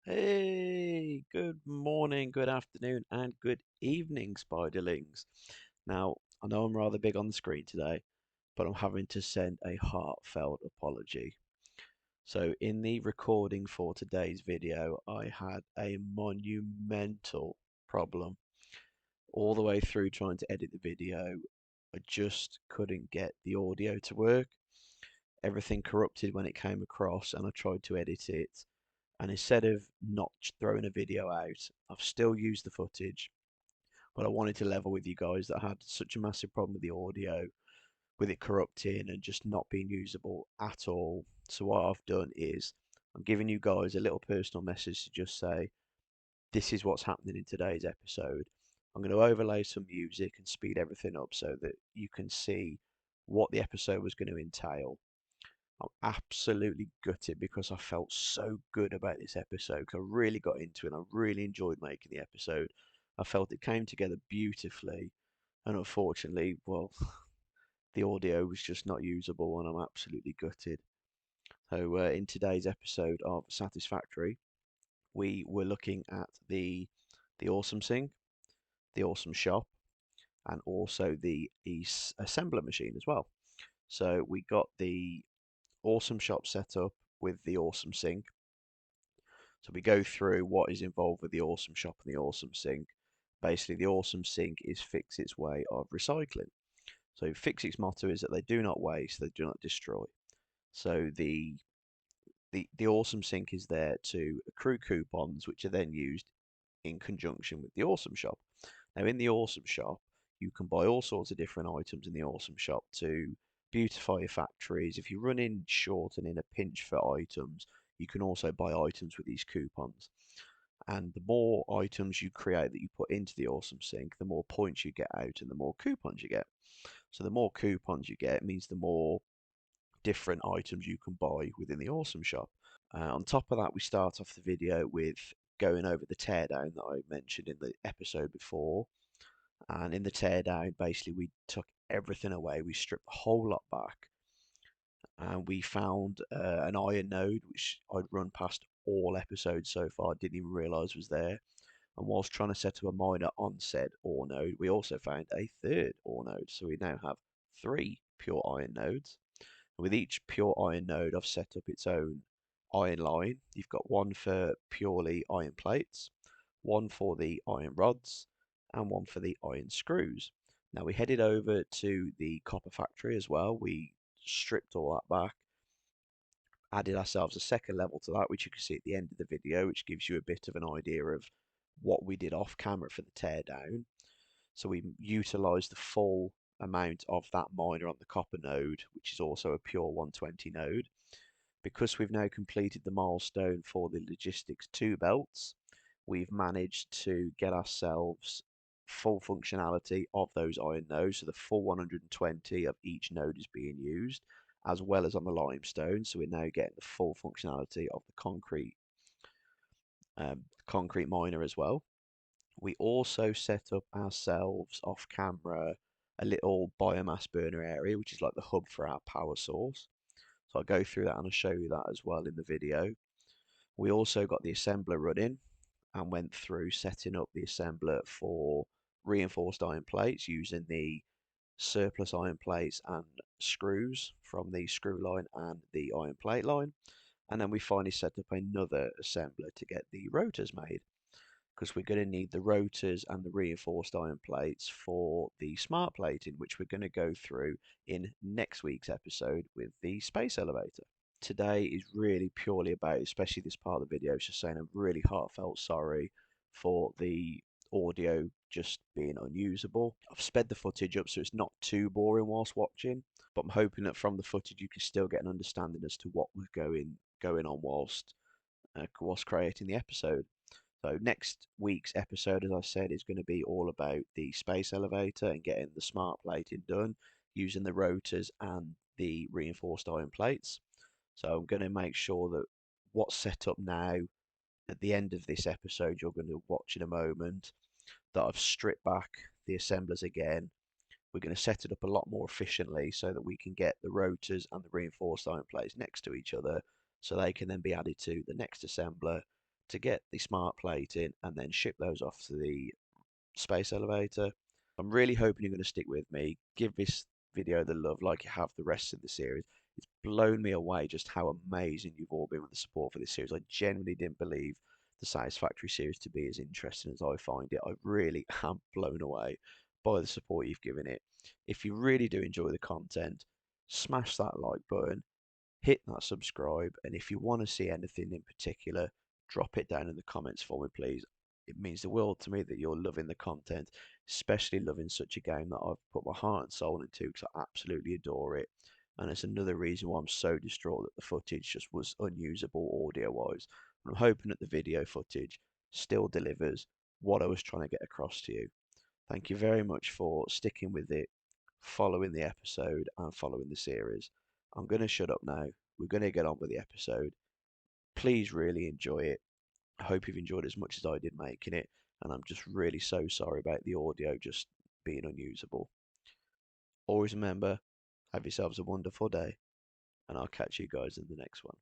Hey, good morning, good afternoon, and good evening, Spiderlings. Now, I know I'm rather big on the screen today, but I'm having to send a heartfelt apology. So, in the recording for today's video, I had a monumental problem all the way through trying to edit the video. I just couldn't get the audio to work. Everything corrupted when it came across, and I tried to edit it, and instead of not throwing a video out, I've still used the footage, but I wanted to level with you guys that I had such a massive problem with the audio, with it corrupting and just not being usable at all. So what I've done is I'm giving you guys a little personal message to just say this is what's happening in today's episode. I'm going to overlay some music and speed everything up so that you can see what the episode was going to entail. I'm absolutely gutted because I felt so good about this episode. 'Cause I really got into it and I really enjoyed making the episode. I felt it came together beautifully, and unfortunately, well, the audio was just not usable, and I'm absolutely gutted. So, in today's episode of Satisfactory, we were looking at the Awesome Sync, the Awesome Shop, and also the assembler machine as well. So we got the Awesome Shop set up with the Awesome Sync. So we go through what is involved with the Awesome Shop and the Awesome Sync. Basically, the Awesome Sync is Ficsit way of recycling. So Ficsit motto is that they do not waste, they do not destroy. So the Awesome Sync is there to accrue coupons, which are then used in conjunction with the Awesome Shop. Now, in the Awesome Shop, you can buy all sorts of different items in the Awesome Shop to beautify your factories. If you're running short and in a pinch for items, you can also buy items with these coupons. And the more items you create that you put into the Awesome Sync, the more points you get out and the more coupons you get. So the more coupons you get means the more different items you can buy within the Awesome Shop. On top of that, we start off the video with going over the teardown that I mentioned in the episode before. And in the teardown, basically, we took everything away. We stripped the whole lot back, and we found an iron node, which I'd run past all episodes so far, didn't even realise was there. And whilst trying to set up a miner on said ore node, we also found a third ore node. So we now have three pure iron nodes. With each pure iron node, I've set up its own iron line. You've got one for purely iron plates, one for the iron rods, and one for the iron screws. Now we headed over to the copper factory as well. We stripped all that back, added ourselves a second level to that, which you can see at the end of the video, which gives you a bit of an idea of what we did off camera for the teardown. So we utilised the full amount of that miner on the copper node, which is also a pure 120 node. Because we've now completed the milestone for the Logistics 2 belts, we've managed to get ourselves full functionality of those iron nodes. So the full 120 of each node is being used, as well as on the limestone. So we're now getting the full functionality of the concrete miner as well. We also set up ourselves off camera a little biomass burner area, which is like the hub for our power source. So I'll go through that and I'll show you that as well in the video. We also got the assembler running and went through setting up the assembler for reinforced iron plates using the surplus iron plates and screws from the screw line and the iron plate line. And then we finally set up another assembler to get the rotors made, because we're going to need the rotors and the reinforced iron plates for the smart plating, which we're going to go through in next week's episode with the space elevator. Today is really purely about, especially this part of the video, just saying a really heartfelt sorry for the audio just being unusable. I've sped the footage up so it's not too boring whilst watching, but I'm hoping that from the footage you can still get an understanding as to what was going on whilst creating the episode. So next week's episode, as I said, is going to be all about the space elevator and getting the smart plating done using the rotors and the reinforced iron plates. So I'm going to make sure that what's set up now at the end of this episode you're going to watch in a moment, that I've stripped back the assemblers again. We're going to set it up a lot more efficiently so that we can get the rotors and the reinforced iron plates next to each other, so they can then be added to the next assembler to get the smart plate in and then ship those off to the space elevator. I'm really hoping you're going to stick with me. Give this video the love like you have the rest of the series. It's blown me away just how amazing you've all been with the support for this series. I genuinely didn't believe the Satisfactory series to be as interesting as I find it. I really am blown away by the support you've given it. If you really do enjoy the content, smash that like button, hit that subscribe, and if you want to see anything in particular, drop it down in the comments for me, please. It means the world to me that you're loving the content, especially loving such a game that I've put my heart and soul into because I absolutely adore it. And it's another reason why I'm so distraught that the footage just was unusable audio-wise. I'm hoping that the video footage still delivers what I was trying to get across to you. Thank you very much for sticking with it, following the episode and following the series. I'm going to shut up now. We're going to get on with the episode. Please really enjoy it. I hope you've enjoyed as much as I did making it, and I'm just really so sorry about the audio just being unusable. Always remember, have yourselves a wonderful day, and I'll catch you guys in the next one.